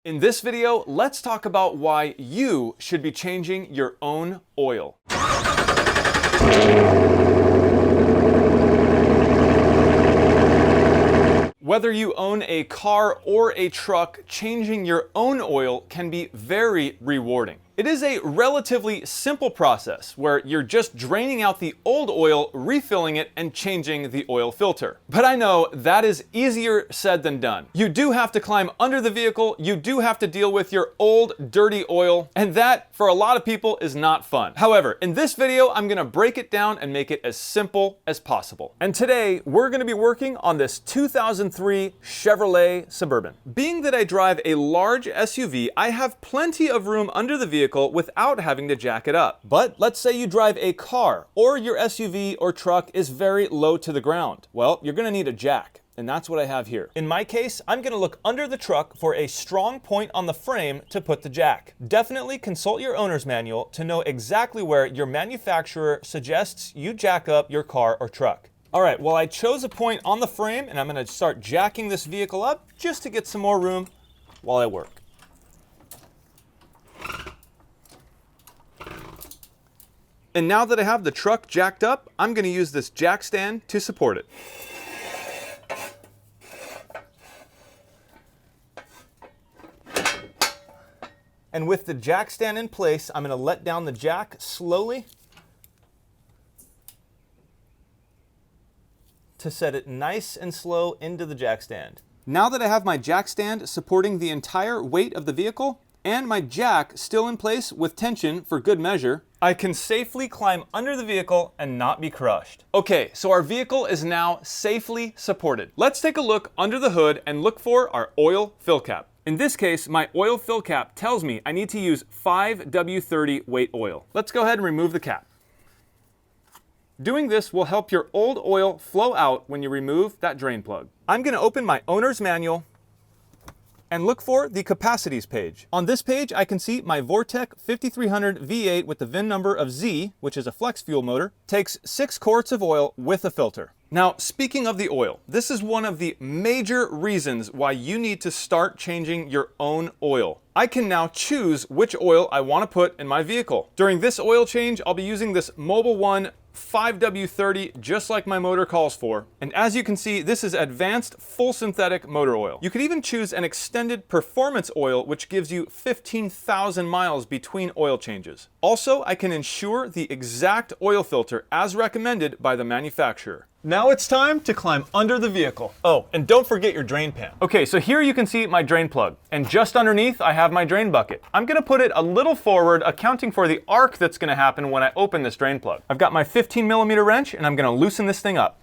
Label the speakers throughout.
Speaker 1: In this video, let's talk about why you should be changing your own oil. Whether you own a car or a truck, changing your own oil can be very rewarding. It is a relatively simple process where you're just draining out the old oil, refilling it, and changing the oil filter. But I know that is easier said than done. You do have to climb under the vehicle, you do have to deal with your old, dirty oil, and that, for a lot of people, is not fun. However, in this video, I'm gonna break it down and make it as simple as possible. And today, we're gonna be working on this 2003 Chevrolet Suburban. Being that I drive a large SUV, I have plenty of room under the vehicle without having to jack it up. But let's say you drive a car or your SUV or truck is very low to the ground. Well, you're gonna need a jack. And that's what I have here. In my case, I'm gonna look under the truck for a strong point on the frame to put the jack. Definitely consult your owner's manual to know exactly where your manufacturer suggests you jack up your car or truck. All right, well, I chose a point on the frame and I'm gonna start jacking this vehicle up just to get some more room while I work. And now that I have the truck jacked up, I'm going to use this jack stand to support it. And with the jack stand in place, I'm going to let down the jack slowly to set it nice and slow into the jack stand. Now that I have my jack stand supporting the entire weight of the vehicle, and my jack still in place with tension for good measure, I can safely climb under the vehicle and not be crushed. Okay, so our vehicle is now safely supported. Let's take a look under the hood and look for our oil fill cap. In this case, my oil fill cap tells me I need to use 5W30 weight oil. Let's go ahead and remove the cap. Doing this will help your old oil flow out when you remove that drain plug. I'm going to open my owner's manual and look for the capacities page. On this page, I can see my Vortec 5300 V8 with the VIN number of Z, which is a flex fuel motor, takes 6 quarts of oil with a filter. Now, speaking of the oil, this is one of the major reasons why you need to start changing your own oil. I can now choose which oil I want to put in my vehicle. During this oil change, I'll be using this Mobil 1 5W30, just like my motor calls for. And as you can see, this is advanced full synthetic motor oil. You could even choose an extended performance oil, which gives you 15,000 miles between oil changes. Also, I can ensure the exact oil filter as recommended by the manufacturer. Now it's time to climb under the vehicle. Oh, and don't forget your drain pan. Okay, so here you can see my drain plug, and just underneath I have my drain bucket. I'm gonna put it a little forward, accounting for the arc that's gonna happen when I open this drain plug. I've got my 15mm wrench and I'm gonna loosen this thing up.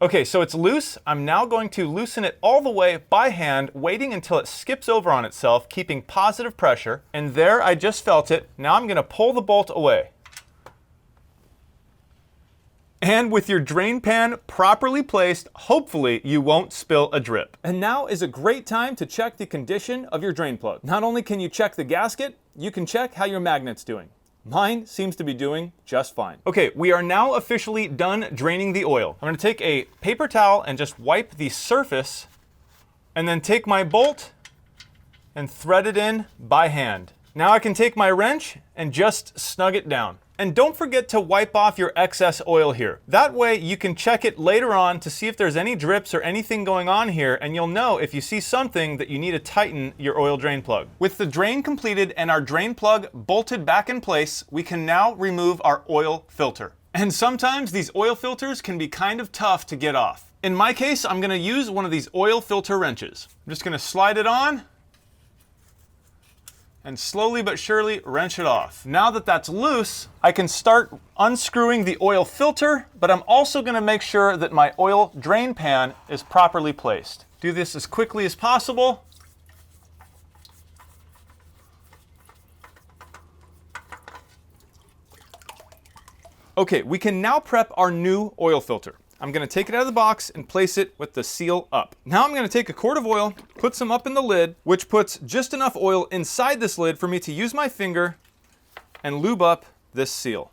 Speaker 1: Okay, so it's loose. I'm now going to loosen it all the way by hand, waiting until it skips over on itself, keeping positive pressure. And there, I just felt it. Now I'm gonna pull the bolt away. And with your drain pan properly placed, hopefully you won't spill a drip. And now is a great time to check the condition of your drain plug. Not only can you check the gasket, you can check how your magnet's doing. Mine seems to be doing just fine. Okay, we are now officially done draining the oil. I'm gonna take a paper towel and just wipe the surface, and then take my bolt and thread it in by hand. Now I can take my wrench and just snug it down. And don't forget to wipe off your excess oil here. That way you can check it later on to see if there's any drips or anything going on here, and you'll know if you see something that you need to tighten your oil drain plug. With the drain completed and our drain plug bolted back in place, we can now remove our oil filter. And sometimes these oil filters can be kind of tough to get off. In my case, I'm gonna use one of these oil filter wrenches. I'm just gonna slide it on and slowly but surely wrench it off. Now that that's loose, I can start unscrewing the oil filter, but I'm also gonna make sure that my oil drain pan is properly placed. Do this as quickly as possible. Okay, we can now prep our new oil filter. I'm gonna take it out of the box and place it with the seal up. Now I'm gonna take a quart of oil, put some up in the lid, which puts just enough oil inside this lid for me to use my finger and lube up this seal.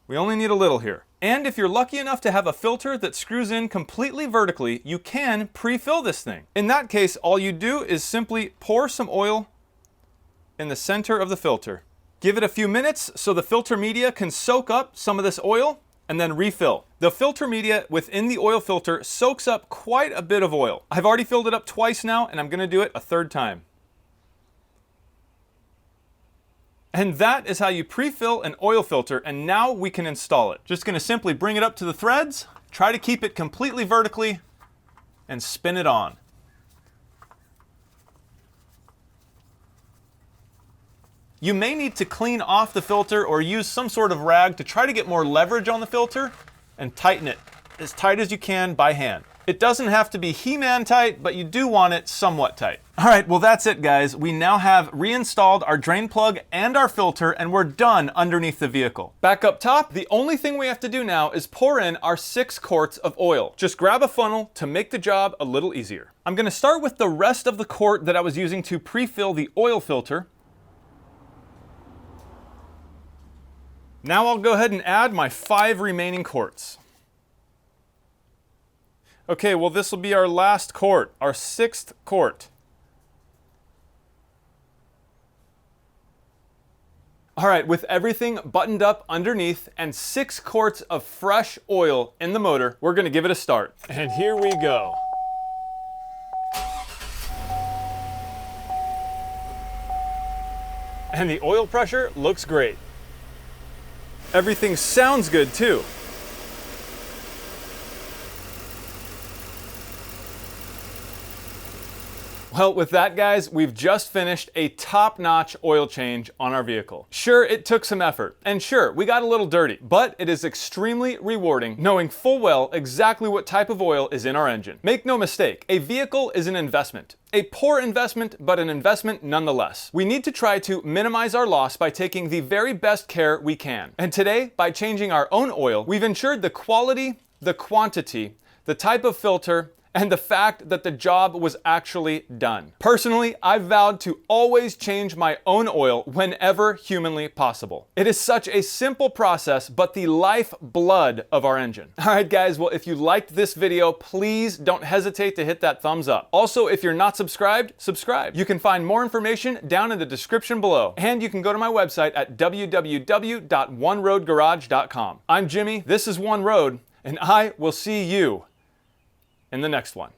Speaker 1: We only need a little here. And if you're lucky enough to have a filter that screws in completely vertically, you can pre-fill this thing. In that case, all you do is simply pour some oil in the center of the filter. Give it a few minutes so the filter media can soak up some of this oil, and then refill. The filter media within the oil filter soaks up quite a bit of oil. I've already filled it up twice now, and I'm gonna do it a third time. And that is how you pre-fill an oil filter, and now we can install it. Just gonna simply bring it up to the threads, try to keep it completely vertically, and spin it on. You may need to clean off the filter or use some sort of rag to try to get more leverage on the filter and tighten it as tight as you can by hand. It doesn't have to be He-Man tight, but you do want it somewhat tight. All right, well that's it guys. We now have reinstalled our drain plug and our filter, and we're done underneath the vehicle. Back up top, the only thing we have to do now is pour in our 6 quarts of oil. Just grab a funnel to make the job a little easier. I'm gonna start with the rest of the quart that I was using to pre-fill the oil filter. Now I'll go ahead and add my 5 remaining quarts. Okay, well this will be our last quart, our 6th quart. All right, with everything buttoned up underneath and 6 quarts of fresh oil in the motor, we're gonna give it a start. And here we go. And the oil pressure looks great. Everything sounds good too. Well, with that guys, we've just finished a top-notch oil change on our vehicle. Sure, it took some effort, and sure, we got a little dirty, but it is extremely rewarding knowing full well exactly what type of oil is in our engine. Make no mistake, a vehicle is an investment. A poor investment, but an investment nonetheless. We need to try to minimize our loss by taking the very best care we can. And today, by changing our own oil, we've ensured the quality, the quantity, the type of filter, and the fact that the job was actually done. Personally, I've vowed to always change my own oil whenever humanly possible. It is such a simple process, but the lifeblood of our engine. All right, guys, well, if you liked this video, please don't hesitate to hit that thumbs up. Also, if you're not subscribed, subscribe. You can find more information down in the description below, and you can go to my website at www.oneroadgarage.com. I'm Jimmy, this is One Road, and I will see you in the next one.